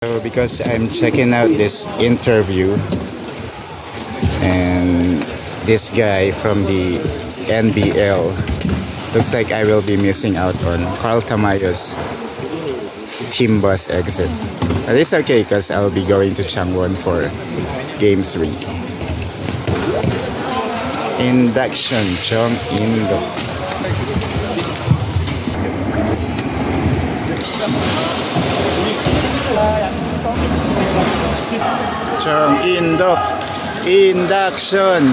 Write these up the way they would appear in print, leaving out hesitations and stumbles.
So because I'm checking out this interview and this guy from the NBL, looks like I will be missing out on Carl Tamayo's team bus exit. But it's okay because I'll be going to Changwon for game 3. Induction, Chong Indok. Chong Indok. Induction.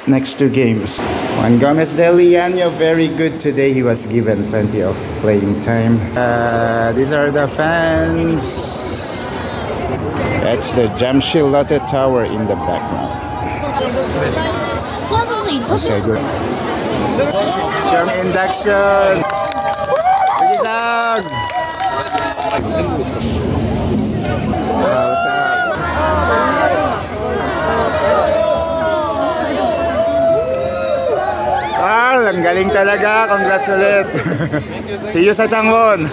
Next 2 games. Juan Gomez de Liano, very good today. He was given plenty of playing time. These are the fans. That's the Jamshil Lotte Tower in the background. Okay, good. Chong Induction. Carl, ang galing talaga. Congrats ulit. See you sa Changwon.